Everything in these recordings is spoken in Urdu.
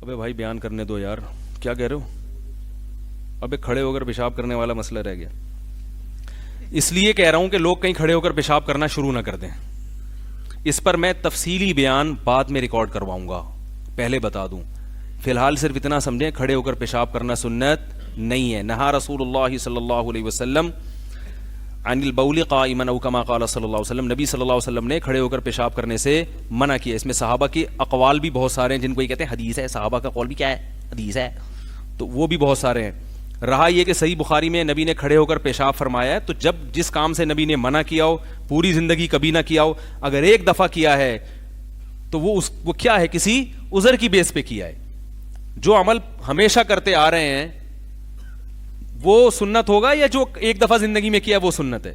ابے بھائی بیان کرنے دو یار, کیا کہہ رہے ہو؟ ابے کھڑے ہو کر پیشاب کرنے والا مسئلہ رہ گیا. اس لیے کہہ رہا ہوں کہ لوگ کہیں کھڑے ہو کر پیشاب کرنا شروع نہ کر دیں. اس پر میں تفصیلی بیان بعد میں ریکارڈ کرواؤں گا, پہلے بتا دوں. فی الحال صرف اتنا سمجھیں, کھڑے ہو کر پیشاب کرنا سنت نہیں ہے. نہا رسول اللہ صلی اللہ علیہ وسلم عن البول قائما او کما قال صلی اللہ علیہ وسلم, نبی صلی اللہ علیہ وسلم نے کھڑے ہو کر پیشاب کرنے سے منع کیا. اس میں صحابہ کے اقوال بھی بہت سارے ہیں, جن کو یہ کہتے ہیں حدیث ہے, صحابہ کا قول بھی کیا ہے, حدیث ہے, تو وہ بھی بہت سارے ہیں. رہا یہ کہ صحیح بخاری میں نبی نے کھڑے ہو کر پیشاب فرمایا ہے, تو جب جس کام سے نبی نے منع کیا ہو, پوری زندگی کبھی نہ کیا ہو, اگر ایک دفعہ کیا ہے تو وہ کیا ہے, کسی عذر کی بیس پہ کیا ہے. جو عمل ہمیشہ کرتے آ رہے ہیں وہ سنت ہوگا, یا جو ایک دفعہ زندگی میں کیا وہ سنت ہے؟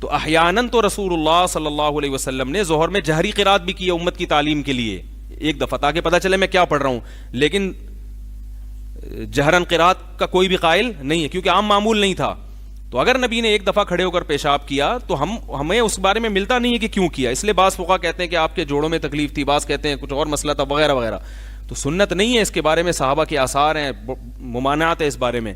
تو احیاناً تو رسول اللہ صلی اللہ علیہ وسلم نے ظہر میں جہری قرات بھی کی امت کی تعلیم کے لیے ایک دفعہ, تاکہ پتہ چلے میں کیا پڑھ رہا ہوں, لیکن جہرن قرات کا کوئی بھی قائل نہیں ہے, کیونکہ عام معمول نہیں تھا. تو اگر نبی نے ایک دفعہ کھڑے ہو کر پیشاب کیا تو ہمیں اس بارے میں ملتا نہیں ہے کہ کیوں کیا. اس لیے بعض فقہا کہتے ہیں کہ آپ کے جوڑوں میں تکلیف تھی, بعض کہتے ہیں کچھ اور مسئلہ تھا, وغیرہ وغیرہ. تو سنت نہیں ہے, اس کے بارے میں صحابہ کے آثار ہیں, ممانعات ہے اس بارے میں.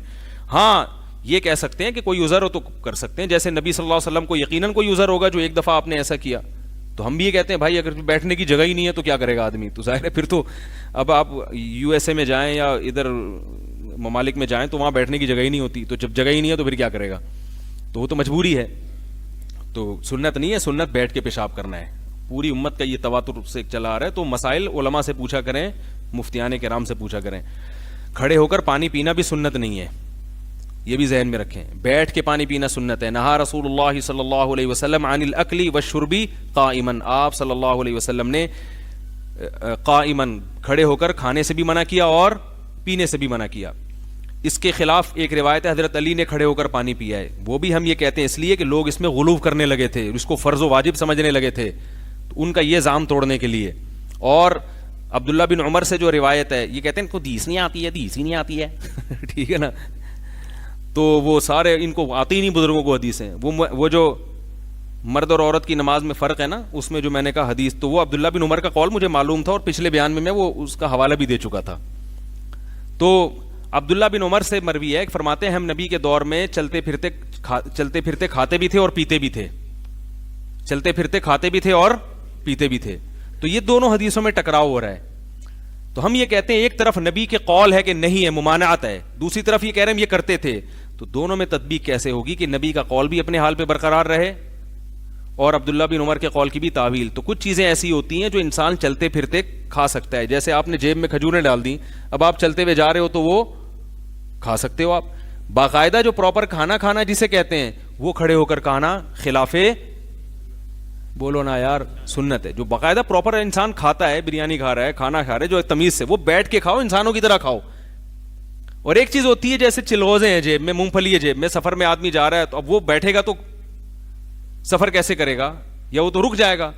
ہاں یہ کہہ سکتے ہیں کہ کوئی عذر ہو تو کر سکتے ہیں, جیسے نبی صلی اللہ علیہ وسلم کو یقیناً کوئی عذر ہوگا جو ایک دفعہ آپ نے ایسا کیا. تو ہم بھی یہ کہتے ہیں بھائی اگر بیٹھنے کی جگہ ہی نہیں ہے تو کیا کرے گا آدمی, تو ظاہر ہے پھر تو اب آپ یو ایس اے میں جائیں یا ادھر ممالک میں جائیں تو وہاں بیٹھنے کی جگہ ہی نہیں ہوتی, تو جب جگہ ہی نہیں ہے تو پھر کیا کرے گا, تو وہ تو مجبوری ہے. تو سنت نہیں ہے, سنت بیٹھ کے پیشاب کرنا ہے. پوری امت کا یہ تواتر سے چلا آ رہا ہے. تو مسائل علماء سے پوچھا کریں, مفتیان کرام سے پوچھا کریں. کھڑے ہو کر پانی پینا بھی سنت نہیں ہے, یہ بھی ذہن میں رکھیں. بیٹھ کے پانی پینا سنت ہے. نہا رسول اللہ صلی اللہ علیہ وسلم عن الاکل والشرب قائما, آپ صلی اللہ علیہ وسلم نے قائما کھڑے ہو کر کھانے سے بھی منع کیا اور پینے سے بھی منع کیا. اس کے خلاف ایک روایت ہے حضرت علی نے کھڑے ہو کر پانی پیا ہے. وہ بھی ہم یہ کہتے ہیں اس لیے کہ لوگ اس میں غلو کرنے لگے تھے, اس کو فرض و واجب سمجھنے لگے تھے, تو ان کا یہ زام توڑنے کے لیے. اور عبداللہ بن عمر سے جو روایت ہے, یہ کہتے ہیں ان کو حدیث نہیں آتی ہے, حدیث ہی نہیں آتی ہے ٹھیک ہے نا. تو وہ سارے ان کو آتی ہی نہیں بزرگوں کو حدیثیں. وہ جو مرد اور عورت کی نماز میں فرق ہے نا, اس میں جو میں نے کہا حدیث, تو وہ عبداللہ بن عمر کا قول مجھے معلوم تھا, اور پچھلے بیان میں وہ اس کا حوالہ بھی دے چکا تھا. تو عبداللہ بن عمر سے مروی ہے, فرماتے ہیں ہم نبی کے دور میں چلتے پھرتے کھاتے بھی تھے اور پیتے بھی تھے, چلتے پھرتے کھاتے بھی تھے اور پیتے بھی تھے. تو یہ دونوں حدیثوں میں ٹکراؤ ہو رہا ہے. تو ہم یہ کہتے ہیں ایک طرف نبی کے قول ہے کہ نہیں ہے, ممانعت ہے, دوسری طرف یہ کہہ رہے ہیں یہ کرتے تھے. تو دونوں میں تطبیق کیسے ہوگی کہ نبی کا قول بھی اپنے حال پہ برقرار رہے اور عبداللہ بن عمر کے قول کی بھی تعویل. تو کچھ چیزیں ایسی ہوتی ہیں جو انسان چلتے پھرتے کھا سکتا ہے, جیسے آپ نے جیب میں کھجوریں ڈال دی, اب آپ چلتے ہوئے جا رہے ہو تو وہ کھا سکتے ہو آپ. باقاعدہ جو پراپر کھانا جسے کہتے ہیں وہ کھڑے ہو کر کھانا خلاف, بولو نا یار, سنت ہے. جو باقاعدہ پراپر انسان کھاتا ہے, بریانی کھا رہا ہے, کھانا کھا رہا ہے جو تمیز سے, وہ بیٹھ کے کھاؤ, انسانوں کی طرح کھاؤ. اور ایک چیز ہوتی ہے جیسے چلغوزے ہیں جیب میں, مونگ پھلی ہے جیب میں, سفر میں آدمی جا رہا ہے, تو اب وہ بیٹھے گا تو سفر کیسے کرے گا, یا وہ تو رک جائے گا.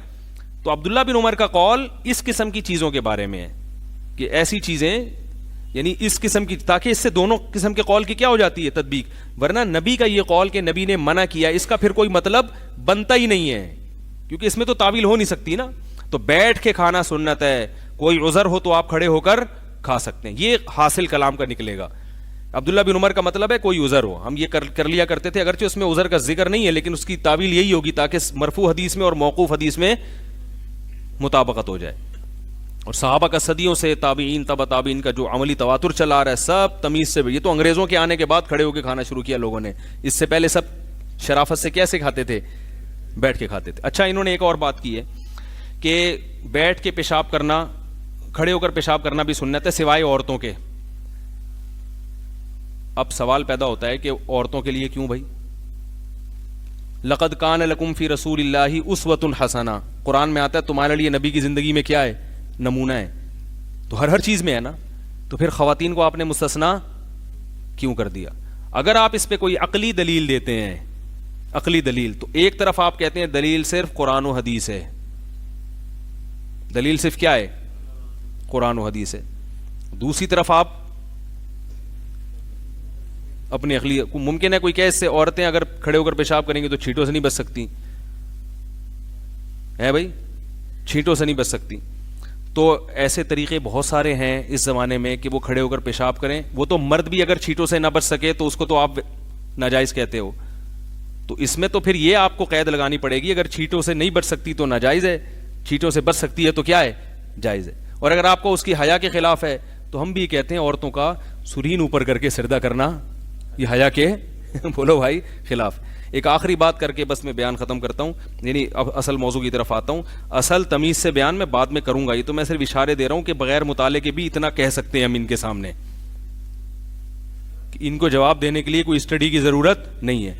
تو عبداللہ بن عمر کا قول اس قسم کی چیزوں کے بارے میں ہے کہ ایسی چیزیں, یعنی اس قسم کی, تاکہ اس سے دونوں قسم کے قول کی کیا ہو جاتی ہے تطبیق. ورنہ نبی کا یہ قول کہ نبی نے منع کیا, اس کا پھر کوئی مطلب بنتا ہی نہیں ہے, کیونکہ اس میں تو تعویل ہو نہیں سکتی نا. تو بیٹھ کے کھانا سنت ہے, کوئی عذر ہو تو آپ کھڑے ہو کر کھا سکتے ہیں, یہ حاصل کلام کا نکلے گا. عبداللہ بن عمر کا مطلب ہے کوئی عذر ہو, ہم یہ کر لیا کرتے تھے, اگرچہ اس میں عذر کا ذکر نہیں ہے, لیکن اس کی تعویل یہی ہوگی تاکہ مرفوع حدیث میں اور موقوف حدیث میں مطابقت ہو جائے. اور صحابہ کا صدیوں سے, تابعین, تبع تابعین کا جو عملی تواتر چلا آ رہا ہے, سب تمیز سے. یہ تو انگریزوں کے آنے کے بعد کھڑے ہو کے کھانا شروع کیا لوگوں نے, اس سے پہلے سب شرافت سے کیسے کھاتے تھے, بیٹھ کے کھاتے تھے. اچھا, انہوں نے ایک اور بات کی ہے کہ بیٹھ کے پیشاب کرنا, کھڑے ہو کر پیشاب کرنا بھی سنت ہے سوائے عورتوں کے. اب سوال پیدا ہوتا ہے کہ عورتوں کے لیے کیوں بھائی؟ لقد کان لکم فی رسول اللہ اسوۃ حسنہ, قرآن میں آتا ہے تمہارے لیے نبی کی زندگی میں کیا ہے, نمونہ ہے. تو ہر چیز میں ہے نا, تو پھر خواتین کو آپ نے مستثنا کیوں کر دیا؟ اگر آپ اس پہ کوئی عقلی دلیل دیتے ہیں, عقلی دلیل, تو ایک طرف آپ کہتے ہیں دلیل صرف قرآن و حدیث ہے, دلیل صرف کیا ہے, قرآن و حدیث ہے. دوسری طرف آپ اپنی عقلی, ممکن ہے کوئی کہ اس سے عورتیں اگر کھڑے ہو کر پیشاب کریں گی تو چھینٹوں سے نہیں بچ سکتی ہے بھائی, چھینٹوں سے نہیں بچ سکتی. تو ایسے طریقے بہت سارے ہیں اس زمانے میں کہ وہ کھڑے ہو کر پیشاب کریں. وہ تو مرد بھی اگر چھینٹوں سے نہ بچ سکے تو اس کو تو آپ ناجائز کہتے ہو. تو اس میں تو پھر یہ آپ کو قید لگانی پڑے گی, اگر چھینٹوں سے نہیں بچ سکتی تو ناجائز ہے, چھینٹوں سے بچ سکتی ہے تو کیا ہے, جائز ہے. اور اگر آپ کو اس کی حیا کے خلاف ہے تو ہم بھی کہتے ہیں عورتوں کا سرین اوپر کر کے سردہ کرنا یہ حیا کے بولو بھائی خلاف. ایک آخری بات کر کے بس میں بیان ختم کرتا ہوں, یعنی اب اصل موضوع کی طرف آتا ہوں. اصل تمیز سے بیان میں بعد میں کروں گا, یہ تو میں صرف اشارے دے رہا ہوں کہ بغیر مطالعے کے بھی اتنا کہہ سکتے ہیں ہم ان کے سامنے, ان کو جواب دینے کے لیے کوئی اسٹڈی کی ضرورت نہیں ہے.